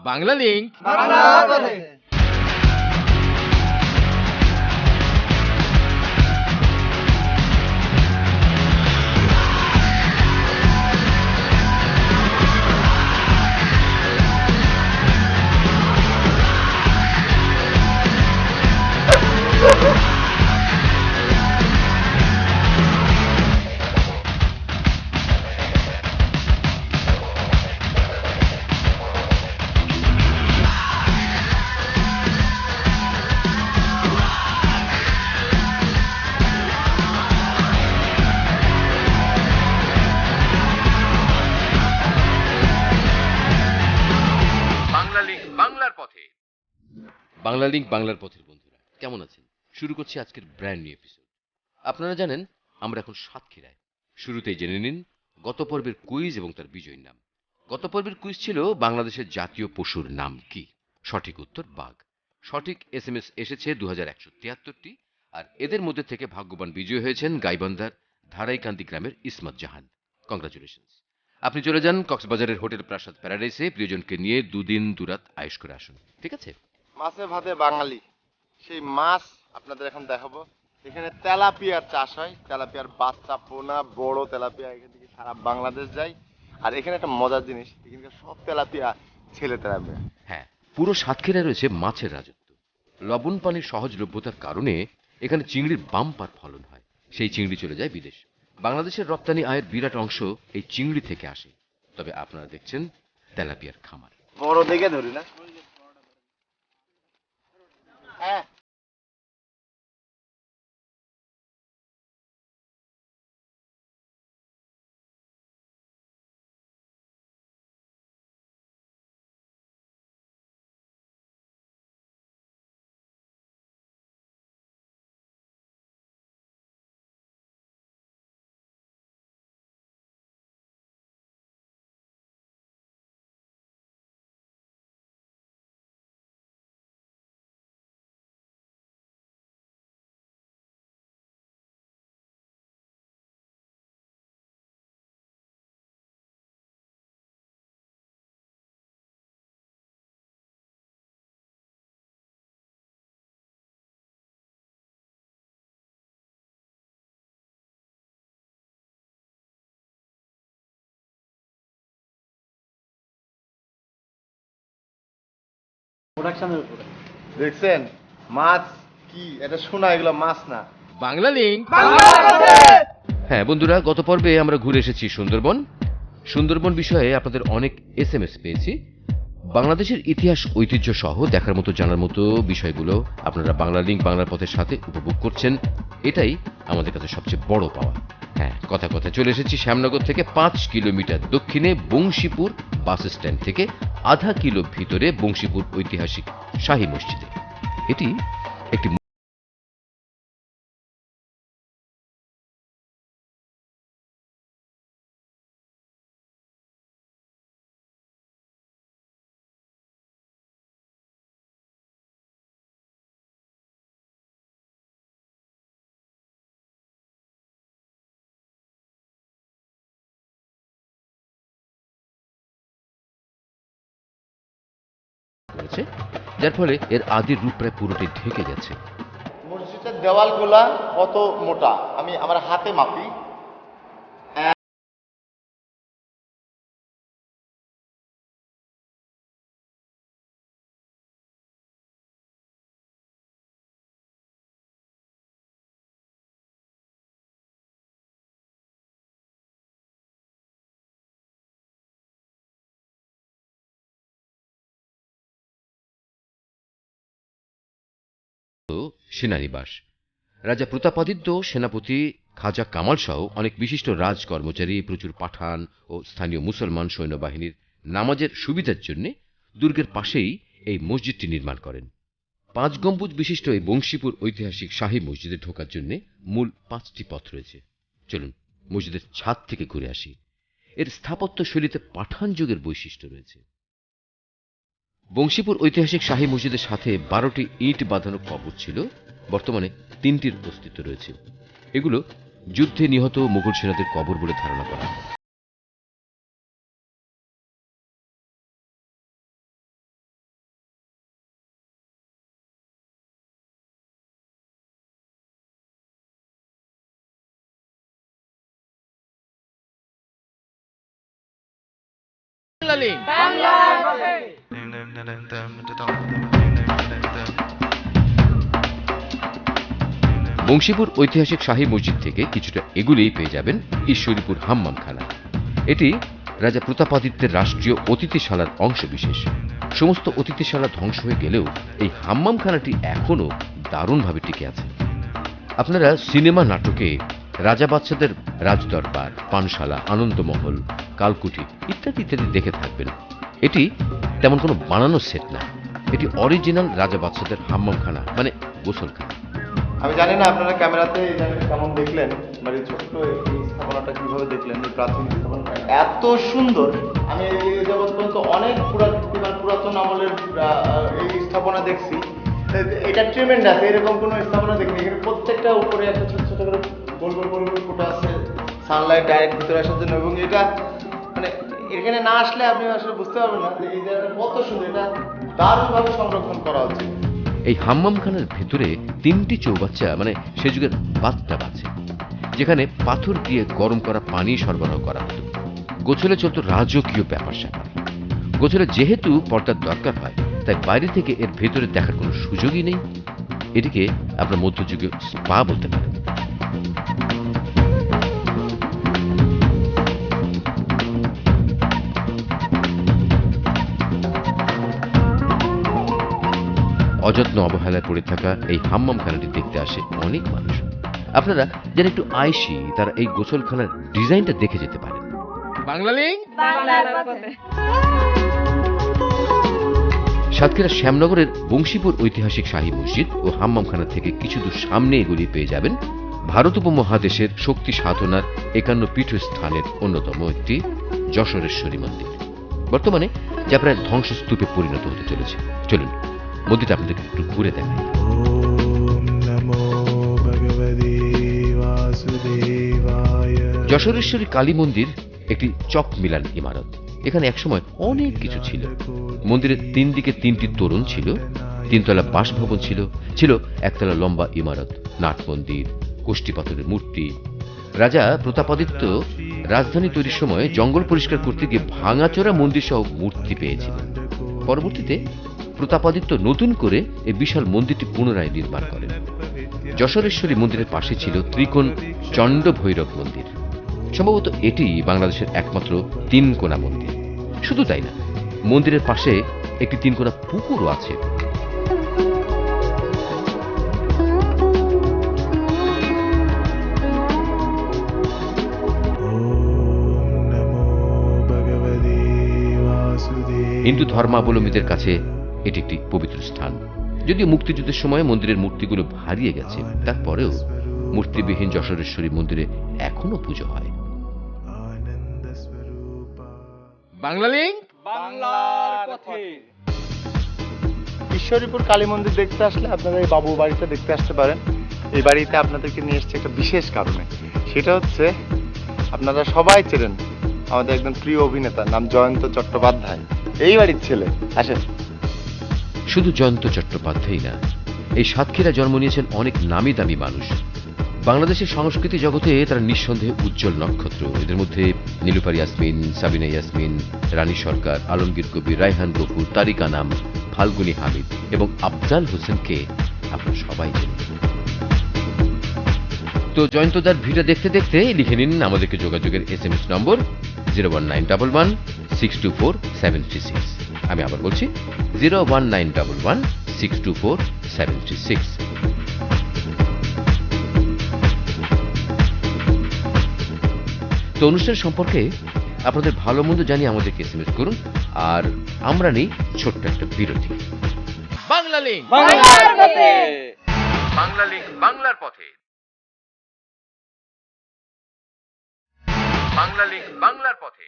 Bangla link Bangla পথে। Bangla link বাংলার পথে। বাংলা লিংক বাংলার পথের বন্ধুরা কেমন আছেন? শুরু করছি আজকের ব্র্যান্ড নিউ এপিসোড। আপনারা জানেন আমরা এখন সাতক্ষীরায়। শুরুতেই জেনে নিন গত পর্বের কুইজ এবং তার বিজয়ীর নাম। গত পর্বের কুইজ ছিল বাংলাদেশের জাতীয় পশুর নাম কি? সঠিক উত্তর বাঘ। সঠিক এসএমএস এসেছে 2173টি। আর এদের মধ্যে থেকে ভাগ্যবান বিজয়ী হয়েছেন গাইবান্ধার ধারাইকান্দি গ্রামের ইসমাত জাহান। কংগ্রাচুলেশনস। আপনি চলে যান কক্সবাজারের হোটেল প্রাসাদ প্যারাডাইসে প্রিয়জনকে নিয়ে দুদিন দুরাত আয়েশ করে আসুন, ঠিক আছে? মাছে ভাতে বাঙালি, সেই মাছ আপনাদের এখন দেখাবো। এখানে তেলাপিয়ার চাষ হয়, তেলাপিয়ার বাচ্চা পোনা বড় তেলাপিয়া এখান থেকে সারা বাংলাদেশ যায়। আর এখানে একটা মজার জিনিস, এখানকার সব তেলাপিয়া ছেলে তেলাপিয়া। হ্যাঁ, পুরো সাতক্ষীরায় রয়েছে মাছের রাজত্ব। লবণ পানির সহজলভ্যতার কারণে এখানে চিংড়ির বাম্পার ফলন হয়। সেই চিংড়ি চলে যায় বিদেশ। বাংলাদেশের রপ্তানি আয়ের বিরাট অংশ এই চিংড়ি থেকে আসে। তবে আপনারা দেখছেন তেলাপিয়ার খামার। বড় দেখে ধরি না? হ্যাঁ। দেখছেন মাছ কি? এটা শোনা, এগুলো মাছ না। বাংলা লিংক। হ্যাঁ বন্ধুরা, গত পর্বে আমরা ঘুরে এসেছি সুন্দরবন। সুন্দরবন বিষয়ে আপনাদের অনেক এসএমএস পেয়েছি। বাংলাদেশের ইতিহাস ঐতিহ্য সহ দেখার মতো জানার মতো বিষয়গুলো আপনারা বাংলা লিংক বাংলার পথের সাথে উপভোগ করছেন। এটাই আমাদের কাছে সবচেয়ে বড় পাওয়া। হ্যাঁ, কথা কথা চলে এসেছি শ্যামনগর থেকে 5 কিলোমিটার দক্ষিণে বংশীপুর বাস স্ট্যান্ড থেকে আধা কিলো ভিতরে বংশীপুর ঐতিহাসিক শাহী মসজিদে। এটি একটি রয়েছে, যার ফলে এর আদির রূপ প্রায় পুরোটাই ঢেকে গেছে। মসজিদের দেওয়ালগুলা কত মোটা আমি আমার হাতে মাপি। সেনানিবাস। রাজা প্রতাপাদিত্য, সেনাপতি খাজা কামাল সহ অনেক বিশিষ্ট রাজ কর্মচারী, প্রচুর পাঠান ও স্থানীয় মুসলমান সৈন্যবাহিনীর নামাজের সুবিধার জন্য দুর্গের পাশেই এই মসজিদটি নির্মাণ করেন। 5 গম্বুজ বিশিষ্ট এই বংশীপুর ঐতিহাসিক শাহী মসজিদে ঢোকার জন্য মূল 5টি পথ রয়েছে। চলুন মসজিদের ছাদ থেকে ঘুরে আসি। এর স্থাপত্য শৈলীতে পাঠান যুগের বৈশিষ্ট্য রয়েছে। বংশীপুর ঐতিহাসিক শাহী মসজিদের সাথে 12টি ইট বাঁধানো কবর ছিল। বর্তমানে 3টির অস্তিত্ব রয়েছে। এগুলো যুদ্ধে নিহত মুঘল সেনাদের কবর বলে ধারণা করা হয়। লিঙ্ক। বংশীপুর ঐতিহাসিক শাহী মসজিদ থেকে কিছুটা এগুলেই পেয়ে যাবেন ঈশ্বরীপুর হাম্মামখানা। এটি রাজা প্রতাপাদিত্যের রাষ্ট্রীয় অতিথিশালার অংশবিশেষ। সমস্ত অতিথিশালা ধ্বংস হয়ে গেলেও এই হাম্মামখানাটি এখনও দারুণভাবে টিকে আছে। আপনারা সিনেমা নাটকে রাজা বাচ্চাদের রাজদরবার, পানশালা, আনন্দমহল, কালকুঠি ইত্যাদি ইত্যাদি দেখে থাকবেন। এটি তেমন কোনো বানানো সেট না, এটি অরিজিনাল রাজা বাচ্চাদের হাম্মামখানা, মানে গোসলখানা। আমি জানি না আপনারা ক্যামেরাতে এই জায়গাটা কেমন দেখলেন, মানে ছোট্ট এই স্থাপনাটা কিভাবে দেখলেন, এই প্রাচীন স্থাপনাটা এত সুন্দর। আমি এই জগৎ পর্যন্ত অনেক পুরাতন আমলের এই স্থাপনা দেখছি, এটা ট্রিমেন্ডাস, এরকম কোনো স্থাপনা দেখিনি। এখানে প্রত্যেকটা উপরে একটা ছোট ছোট করে গোল গোল গোল গোল ফোটা আছে সানলাইট ডাইরেক্ট ভিতরে আসার জন্য, এবং এটা মানে এখানে না আসলে আপনি আসলে বুঝতে পারবেন না যে এই জায়গাটা কত সুন্দর। এটা দারুণভাবে সংরক্ষণ করা উচিত। এই হাম্মামখানার ভেতরে 3টি চৌবাচ্চা, মানে সে যুগের বাথটাব আছে, যেখানে পাথর দিয়ে গরম করা পানি সরবরাহ করা হতো। গোছলে চলত রাজকীয় ব্যাপার স্যাপার। গোছলে যেহেতু পর্দার দরকার হয়, তাই বাইরে থেকে এর ভেতরে দেখার কোনো সুযোগই নেই। এটিকে আপনার মধ্যযুগীয় স্পা বলতে পারেন। অযত্ন অবহেলায় পড়ে থাকা এই হাম্মামখানাটি দেখতে আসে অনেক মানুষ। আপনারা যারা একটু আয়সী, তারা এই গোসলখানার ডিজাইনটা দেখে যেতে পারেন। বাংলা লিঙ্ক। সাতক্ষীরা শ্যামনগরের বংশীপুর ঐতিহাসিক শাহী মসজিদ ও হাম্মামখানা থেকে কিছু দূর সামনে এগুলি পেয়ে যাবেন ভারত উপমহাদেশের শক্তি সাধনার 51 পীঠস্থানের অন্যতম একটি যশোরেশ্বরী মন্দির, বর্তমানে যা প্রায় ধ্বংসস্তূপে পরিণত হতে চলেছে। চলুন মন্দিরটা আপনাদেরকে একটু ঘুরে দেখাই। যশোরেশ্বরী কালী মন্দির একটি চক মিলান ইমারত। এখানে একসময় অনেক কিছু ছিল। মন্দিরের 3 দিকে 3টি তোরণ ছিল, 3তলা বাসভবন ছিল, ছিল একতলা লম্বা ইমারত, নাট মন্দির, কোষ্ঠী পাথরের মূর্তি। রাজা প্রতাপাদিত্য রাজধানী তৈরির সময় জঙ্গল পরিষ্কার করতে গিয়ে ভাঙাচোরা মন্দির সহ মূর্তি পেয়েছিলেন। পরবর্তীতে প্রতাপাদিত্য নতুন করে এই বিশাল মন্দিরটি পুনরায় নির্মাণ করেন। যশোরেশ্বরী মন্দিরের পাশে ছিল ত্রিকোণ চণ্ড ভৈরব মন্দির। সম্ভবত এটি বাংলাদেশের একমাত্র 3 কোণা মন্দির। শুধু তাই না, মন্দিরের পাশে একটি 3 কোণা পুকুরও আছে। হিন্দু ধর্মাবলম্বীদের কাছে এটি একটি পবিত্র স্থান। যদিও মুক্তিযুদ্ধের সময় মন্দিরের মূর্তিগুলো হারিয়ে গেছে, তারপরেও মূর্তিবিহীন যশোরেশ্বরী মন্দিরে এখনো পুজো হয়। বাংলা লিঙ্ক। ঈশ্বরীপুর কালী মন্দির দেখতে আসলে আপনারা এই বাবু বাড়িটা দেখতে আসতে পারেন। এই বাড়িতে আপনাদেরকে নিয়ে এসেছে একটা বিশেষ কারণে, সেটা হচ্ছে আপনারা সবাই চেনেন আমাদের একজন প্রিয় অভিনেতা, নাম জয়ন্ত চট্টোপাধ্যায়, এই বাড়ির ছেলে। আসেন। শুধু জয়ন্ত চট্টোপাধ্যায় না, এই সাতক্ষীরা জন্ম নিয়েছেন অনেক নামি দামি মানুষ। বাংলাদেশের সংস্কৃতি জগতে তারা নিঃসন্দেহে উজ্জ্বল নক্ষত্র। এদের মধ্যে নীলুফার ইয়াসমিন, সাবিনা ইয়াসমিন, রানী সরকার, আলমগীর কবির, রায়হান গফুর, তারিকা নাম, ফাল্গুনী হামিদ এবং আফজাল হোসেনকে আপনারা সবাই চেনেন। তো জয়ন্তদার ভিডিও দেখতে দেখতে লিখে নিন আমাদেরকে যোগাযোগের SMS নম্বর 01911624736। আমি আবার বলছি 01911624736। তো অনুষ্ঠান সম্পর্কে আপনাদের ভালো মন্দ জানিয়ে আমাদেরকে SMS করুন। আর আমরা নেই ছোট্ট একটা বিরতি। বাংলা লিঙ্ক, বাংলার পথে। বাংলা লিঙ্ক, বাংলার পথে।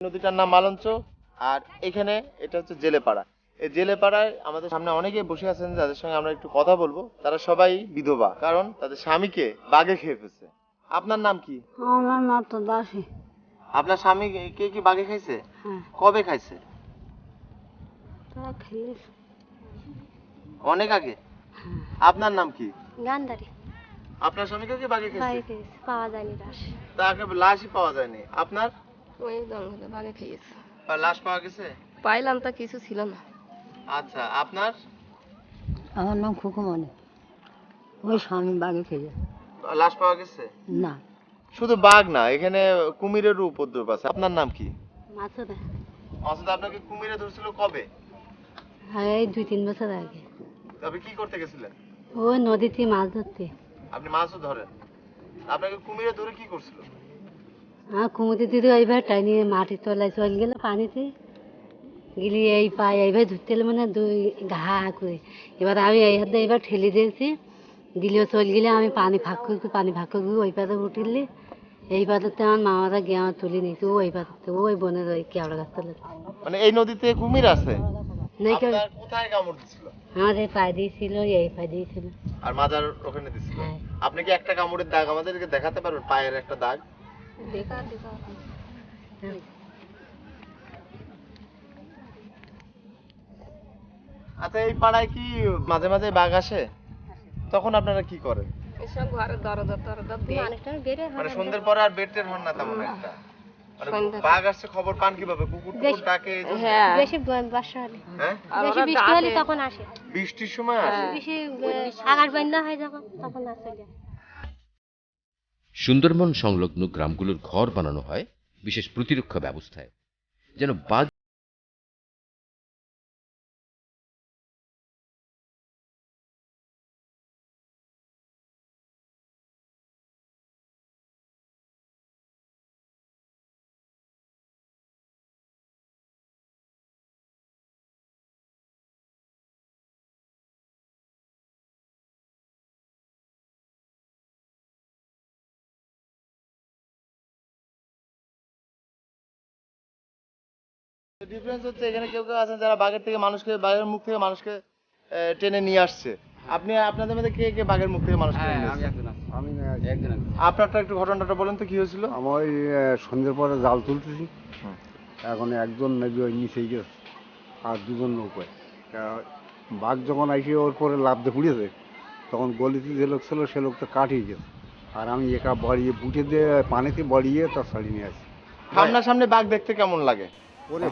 নদীটার নাম মালঞ্চ। আর এখানে এটা হচ্ছে জেলেপাড়া। এই জেলেপাড়ায় আমাদের সামনে অনেকেই বসে আছেন যাদের সঙ্গে আমরা একটু কথা বলবো। তারা সবাই বিধবা, কারণ তাদের স্বামীকে বাঘে খেয়ে ফেলছে। আপনার নাম কি? আমার নাম তো দাসী। আপনার স্বামী কে কি বাঘে খাইছে? হ্যাঁ, কবে খাইছে? তা খেলিস। অনেক আগে। আপনার নাম কি? গান্ধারি আপনার স্বামীকে কি বাঘে খাইছে? বাড়িতে পাওয়া যায়নি লাশ। তাকে লাশই পাওয়া যায়নি। আপনার ওই জঙ্গলে বাঘে খেয়েছে। লাশ পাওয়া গেছে? পাইলাম তা কিছু ছিল না। আচ্ছা, আপনার? আমার নাম খুকুমণি। ওই স্বামী বাঘে খেয়ে। লাশ পাওয়া গেছে? না, শুধু বাঘ না, এখানে কুমিরেরও উপদ্রব আছে। আপনার নাম কি? মাছের। মাসুদ, আপনাকে কুমিরে ধরছিল কবে? হ্যাঁ, এই 2-3 বছর আগে। তবে কি করতে গেছিলেন? ওই নদীতে মাছ ধরতে। আপনি মাছও ধরেন? আপনাকে কুমিরে ধরে কি করছিল? কুমুদি দিদি ওইবার টাইনি মাটির তলায় চলে গেল পানিতে গেলি এই পায়ে এইভাবে ধরতে এলে মানে দুই ঘা করে। এবার আমি এই হাতে এইবার ঠেলে দিয়েছি, গিলিও চলে গেলে আমি পানি ভাগ করে ওই পাতে উঠিলি। এই পাতাতে আমার মামারা গিয়ে আমার তুলে নিয়েছে। ওই পাতাতে ওই বনের ওই কেওড়া গাছ তলে। মানে এই নদীতে কুমির আছে? নাই কেউ আপনার কোথায় কামড় দিছিল? আমার এই পায়ে দিয়েছিল, এই পায়ে দিয়েছিল। আর মাজার ওখানে দিছিল? হ্যাঁ। আপনি কি একটা কামড়ের দাগ আমাদেরকে দেখাতে পারবেন? পায়ের একটা দাগ? দেখা দেখা আচ্ছা, এই পাড়ায় কি মাঝে মাঝে বাঘ আসে? তখন আপনারা কি করেন? এসব ঘরে দরজা টরজা দিয়ে মানে সন্ধ্যের পরে আর বের টের হন না তেমন একটা? মানে সন্ধ্যা- বাঘ আসছে খবর পান কিভাবে? কুকুর টুকুর ডাকে এই জন্য? হ্যাঁ বেশি বর্ষা হলে, হ্যাঁ, বেশি বৃষ্টি হলে তখন আসে। বৃষ্টির সময় আসে? বেশি আকাশ বন্যা হয় যখন তখন আসে। সুন্দরবন সংলগ্ন গ্রামগুলোর ঘর বানানো হয় বিশেষ প্রতিরক্ষা ব্যবস্থায়, যেন বাঘ ডিফারেন্স হচ্ছে এখানে কেউ কেউ আছেন যারা বাঘের মুখ থেকে মানুষকে টেনে নিয়ে আসছে। আপনি আপনাদের মধ্যে কে কে বাঘের মুখ থেকে মানুষ টেনে নিয়ে আসছে? আপনারটা একটু ঘটনাটা বলেন তো, কি হয়েছিল? আমার ওই সন্ধ্যের পরে জাল তুলতেছি, এখন একজন নাকি ওই নিচেই গেছে আর দুজন নৌকায়। বাঘ যখন আইসে ওর পরে লাফ দিয়ে পুড়িয়েছে, তখন গলিতে যে লোক ছিল সে লোকটা কাটিয়ে গেছে, আর আমি একা বাড়িয়ে বুটে দিয়ে পানিতে বাড়িয়ে তার শাড়ি নিয়ে আসি। সামনাসামনি বাঘ দেখতে কেমন লাগে?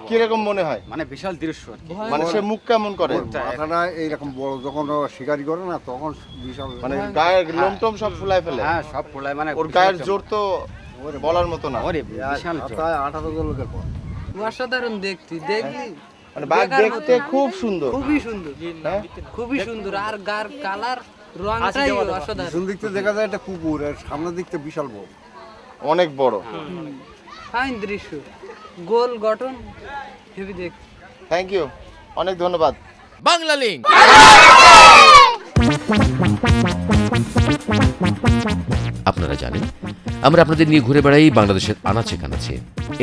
কিরকম মনে হয়? মানে বিশাল দৃশ্য আর কি। মানে সে মুখ কেমন করে? মাথাটা এইরকম বড়, যখন ও শিকারি করে না তখন বিশাল, মানে গায়ের লোমটোম সব ফুলায় ফেলে? হ্যাঁ সব ফোলায়, মানে ওর গায়ের জোর তো বলার মতো না। ওরে বিশাল জোর। 18 লোকের পর। অসাধারণ দেখতে দেখলি, মানে বাঘ দেখতে খুব সুন্দর। খুবই সুন্দর, হ্যাঁ, খুবই সুন্দর। আর গার কালার রংটাই অসাধারণ। পিছন দিক থেকে দেখা যায় একটা কুকুর, আর সামনের দিক থেকে বিশাল বড়। অনেক বড়। ফাইন দৃশ্য, গোল গঠন, হেভি দেখ। থ্যাংক ইউ, অনেক ধন্যবাদ। বাংলা লিংক। আপনারা জানেন আমরা আপনাদের নিয়ে ঘুরে বেড়াই বাংলাদেশের আনাচে কানাচে।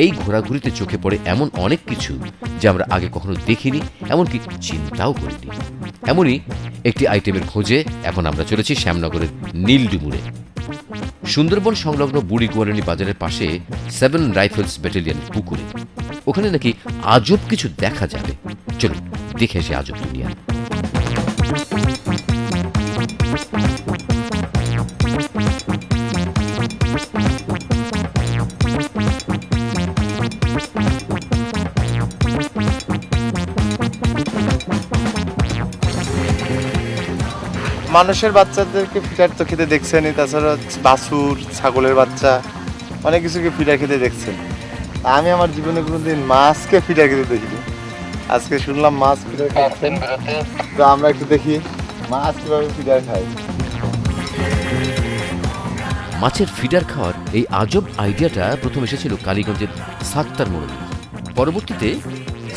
এই ঘোরাঘুরিতে চোখে পড়ে এমন অনেক কিছু যা আমরা আগে কখনো দেখিনি, এমনকি চিন্তাও করিনি। এমনই একটি আইটেমের খোঁজে এখন আমরা চলেছি শ্যামনগরের নীলডুমুরে। সুন্দরবন সংলগ্ন বুড়ি গোয়ালিনী বাজারের পাশে 7 রাইফেলস ব্যাটালিয়ন পুকুরে। ওখানে নাকি আজব কিছু দেখা যাবে। চলুন দেখে এসে আজব দুনিয়া। মানুষের বাচ্চাদেরকে ফিডার তো খেতে দেখছেনই, তাছাড়া বাছুর, ছাগলের বাচ্চা, অনেক কিছুকে ফিডার খেতে দেখছেন। আমি আমার জীবনে কোনোদিন মাছকে ফিডার খেতে দেখিনি। আজকে শুনলাম মাছ ফিডার খাচ্ছেন, তো আমরা একটু দেখি মাছ কিভাবে ফিডার খায়। মাছের ফিডার খাওয়ার এই আজব আইডিয়াটা প্রথম এসেছিল কালীগঞ্জের সাত্তার মোড়ে। পরবর্তীতে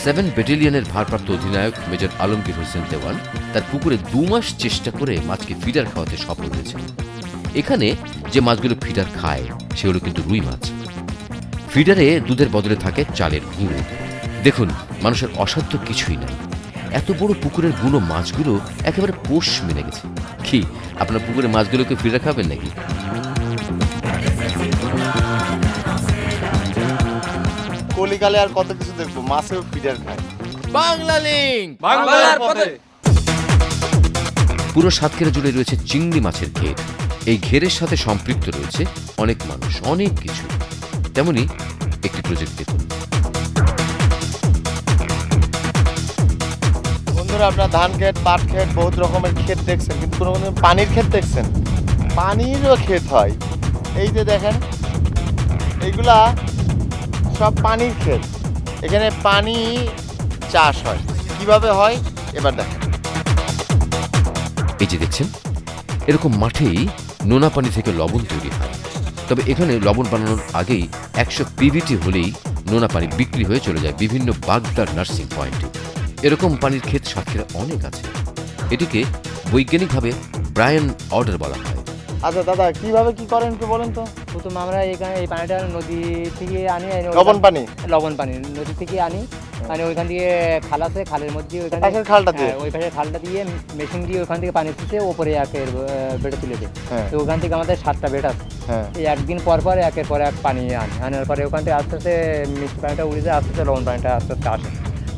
7 ব্যাটালিয়নের ভারপ্রাপ্ত অধিনায়ক মেজর আলমগীর হোসেন দেওয়ান তার পুকুরে 2 মাস চেষ্টা করে মাছকে ফিডার খাওয়াতে সফল হয়েছে। এখানে যে মাছগুলো ফিডার খায় সেগুলো কিন্তু রুই মাছ। ফিডারে দুধের বদলে থাকে চালের গুঁড়ো। দেখুন, মানুষের অসাধ্য কিছুই নাই। এত বড় পুকুরের বুনো মাছগুলো একেবারে পোষ মেনে গেছে। কি আপনার পুকুরের মাছগুলোকে ফিডার খাবেন নাকি? কলিকালে আর কত কিছু দেখবো, মাছেও ফিডার খায়। বাংলা লিংক বাংলার পথে। পুরো সাতক্ষীরা জুড়ে রয়েছে চিংড়ি মাছের ঘের। এই ঘেরের সাথে সম্পৃক্ত রয়েছে অনেক মানুষ, অনেক কিছু। তেমনি একটি প্রজেক্ট দেখুন। বন্ধুরা, আপনার ধান ক্ষেত, পাট ক্ষেত, বহুত রকমের ক্ষেত দেখছেন, কিন্তু কোনো কোনো পানির ক্ষেত দেখছেন? পানিরও ক্ষেত হয়। এই যে দেখেন, এইগুলা সব পানির ক্ষেত। এখানে পানি চাষ হয়। কিভাবে হয় এবার দেখেন। এই যে দেখছেন, এরকম মাঠেই নোনা পানি থেকে লবণ তৈরি হয়। তবে এখানে লবণ বানানোর আগেই 100 পিভিটি হলেই নোনা পানি বিক্রি হয়ে চলে যায় বিভিন্ন বাগদার নার্সিং পয়েন্টে। এরকম পানির ক্ষেত সাতক্ষীরা অনেক আছে। এটিকে বৈজ্ঞানিকভাবে ব্রায়ান অর্ডার বলা হয়। আচ্ছা দাদা, কিভাবে কি করেন একটু বলেন তো। প্রথম আমরা এখানে এই পানিটা নদী থেকে আনি, লবণ পানি? লবণ পানি নদী থেকে আনি, মানে ওইখান থেকে খাল আছে, খালের মধ্যে ওইখানে পাশের খালটা দিয়ে? ওই পাশের খালটা দিয়ে মেশিন দিয়ে ওইখান থেকে পানি তুলছে, ওপরে একের বেডে তুলে দেয়। হ্যাঁ। তো ওখান থেকে আমাদের 7টা বেড আছে। হ্যাঁ। এই একদিন পর পর একের পর এক পানি আনার পরে ওখান থেকে আস্তে আস্তে মিষ্টি পানিটা উড়ে যায়, আস্তে আস্তে লবণ পানিটা আস্তে আস্তে আসে।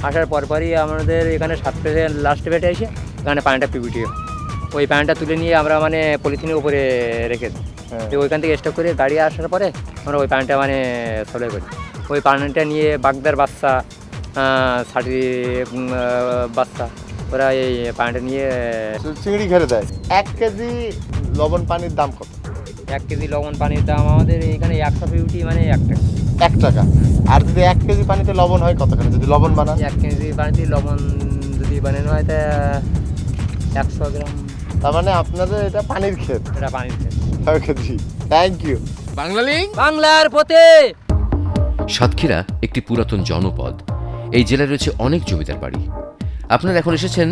আসার পরপরই আমাদের এখানে 7 পেজে লাস্ট বেডে এসে এখানে পানিটা পিভিটি, ওই পানিটা তুলে নিয়ে আমরা মানে পলিথিনের উপরে রেখে দিই। তো ওইখান থেকে স্টক করে গাড়ি আসার পরে আমরা ওই পানিটা মানে সাপ্লাই করি। ওই পানিটা নিয়ে বাগদার বাচ্চা, ষাটি বাচ্চা, ওরা এই পানিটা নিয়ে চিংড়ি ঘেরে দেয়। 1 কেজি লবণ পানির দাম কত? 1 কেজি লবণ পানির দাম আমাদের এখানে 100 পিউটি মানে 1 টাকা। 1 টাকা। আর যদি 1 কেজি পানিতে লবণ হয় কতখানি যদি লবণ বানান? 1 কেজি পানিতে লবণ যদি বানানো হয় তা 100 গ্রাম। তার মানে আপনাদের এটা পানির ক্ষেত। এটা পানির খেত। ওকে জি, থ্যাংক ইউ। বাংলা লিংক বাংলার পথে। সাতক্ষীরা একটি পুরাতন জনপদ। এই জেলায় রয়েছে অনেক জমিদার বাড়ি। আপনারা এখন এসেছেন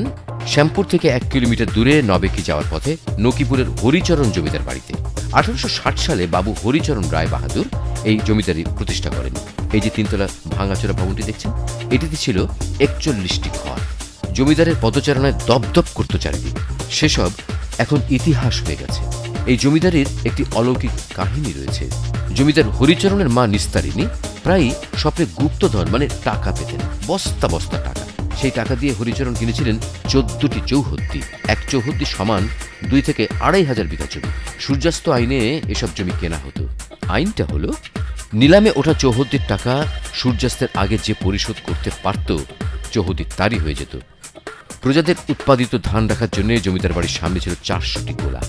শ্যামপুর থেকে 1 কিলোমিটার দূরে নবেকি যাওয়ার পথে নকিপুরের হরিচরণ জমিদার বাড়িতে। 1860 সালে বাবু হরিচরণ রায় বাহাদুর এই জমিদারি প্রতিষ্ঠা করেন। এই যে 3 তলা ভাঙাচোরা ভবনটি দেখছেন, এটিতে ছিল 41টি ঘর। জমিদারের পদচারণায় দপদপ করত চারিদিক। সেসব এখন ইতিহাস হয়ে গেছে। এই জমিদারির একটি অলৌকিক কাহিনী রয়েছে। জমিদার হরিচরণের মা নিস্তারিণী প্রায়ই স্বপ্নে গুপ্তধন মানে টাকা পেতেন, বস্তা বস্তা টাকা। সেই টাকা দিয়ে হরিচরণ কিনেছিলেন 14টি চৌহদ্দি। এক চৌহদ্দি সমান 2 থেকে 2,500 বিঘা জমি। সূর্যাস্ত আইনে এসব জমি কেনা হতো। আইনটা হলো, নিলামে ওঠা চৌহদ্দির টাকা সূর্যাস্তের আগে যে পরিশোধ করতে পারত, চৌহদ্দি তারই হয়ে যেত। প্রজাদের উৎপাদিত ধান রাখার জন্য জমিদার বাড়ির সামনে ছিল 400টি গোলা।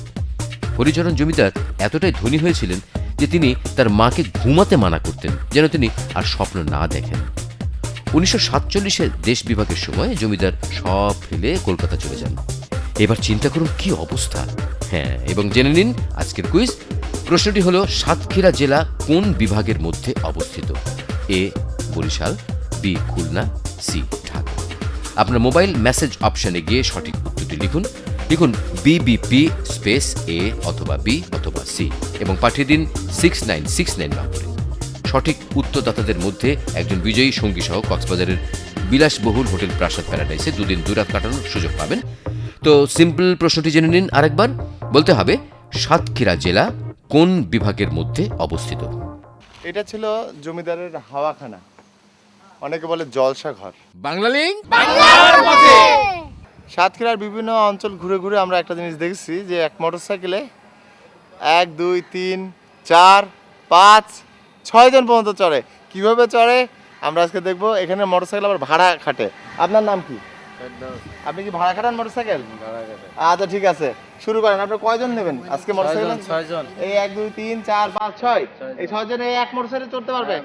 হরিচরণ জমিদার এতটাই ধনী হয়েছিলেন যে তিনি তার মাকে ঘুমাতে মানা করতেন, যেন তিনি আর স্বপ্ন না দেখেন। 1947-এ দেশ বিভাগের সময় জমিদার সব ফেলে কলকাতা চলে যান। এবার চিন্তা করুন কি অবস্থা। হ্যাঁ, এবং জেনে নিন আজকের কুইজ। প্রশ্নটি হলো, সাতক্ষীরা জেলা কোন বিভাগের মধ্যে অবস্থিত? এ বরিশাল, বি খুলনা, সি ঢাকা। আপনার মোবাইল মেসেজ অপশনে গিয়ে সঠিক উত্তরটি লিখুন। লিখুন বিবিপি স্পেস এ অথবা বি অথবা সি এবং পাঠিয়ে দিন 6969 নম্বরে। সঠিক উত্তরদাতাদের মধ্যে একজন বিজয়ী সঙ্গী সহ কক্সবাজারের বিলাসবহুল হোটেল প্রাসাদ প্যারাডাইসে 2 দিন 2 রাত কাটানোর সুযোগ পাবেন। তো সিম্পল প্রশ্নটি জেনে নিন আরেকবার। বলতে হবে, সাতক্ষীরা জেলা কোন বিভাগের মধ্যে অবস্থিত? এটা ছিল জমিদারের হাওয়াখানা, অনেকে বলে জলসা ঘর। বাংলা লিংক সাতক্ষীরার বিভিন্ন অঞ্চল ঘুরে ঘুরে আমরা একটা জিনিস দেখেছি যে এক মোটরসাইকেলে 1 2 3 4 5 6 জন পর্যন্ত চড়ে। কিভাবে চড়ে আমরা আজকে দেখবো। এখানে মোটরসাইকেল আবার ভাড়া খাটে। আপনার নাম কি? আপনি কি ভাড়া খাটান মোটরসাইকেল? আচ্ছা ঠিক আছে, শুরু করেন। আপনি কয়জন নেবেন আজকে মোটরসাইকেল? 6 জন। এই 1 2 3 4 5 6 এই 6 জন এই এক মোটরসাইকেলে চড়তে পারবে?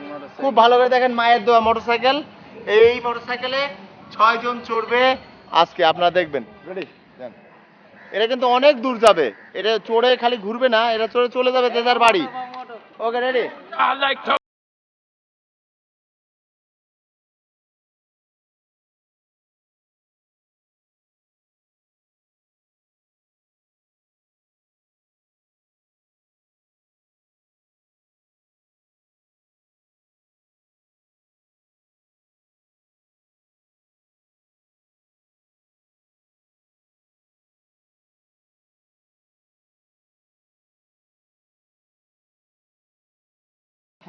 খুব ভালো করে দেখেন, মায়ের দোয়া মোটরসাইকেল। এই মোটরসাইকেলে 6 জন চড়বে আজকে, আপনারা দেখবেন। রেডি? এটা কিন্তু অনেক দূর যাবে। এটা চড়ে খালি ঘুরবে না, এটা চড়ে চলে যাবে যে যার বাড়ি। ওকে, রেডি?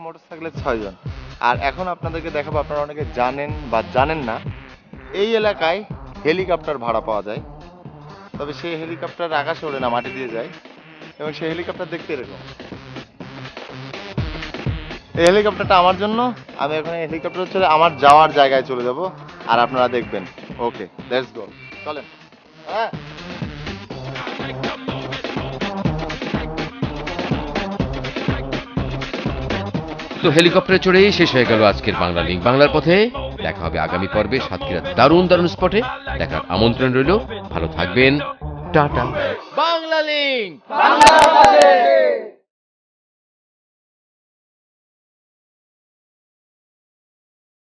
মোটরসাইকেলে 6 জন। আর এখন আপনাদেরকে দেখাবো, আপনারা অনেকে জানেন বা জানেন না, এই এলাকায় হেলিকপ্টার ভাড়া পাওয়া যায়। তবে সেই হেলিকপ্টার আকাশে ওড়ে না, মাটি দিয়ে যায়, এবং সেই হেলিকপ্টার দেখতে এরকম। এই হেলিকপ্টারটা আমার জন্য, আমি এখন এই হেলিকপ্টার চলে আমার যাওয়ার জায়গায় চলে যাব, আর আপনারা দেখবেন। ওকে, লেটস গো, চলেন। হ্যাঁ, তো হেলিকপ্টারে চড়েই শেষ হয়ে গেল আজকের বাংলা লিঙ্ক বাংলার পথে। দেখা হবে আগামী পর্বে সাতক্ষীরার দারুণ দারুণ স্পটে। দেখার আমন্ত্রণ রইল। ভালো থাকবেন, টাটা। বাংলা লিঙ্ক।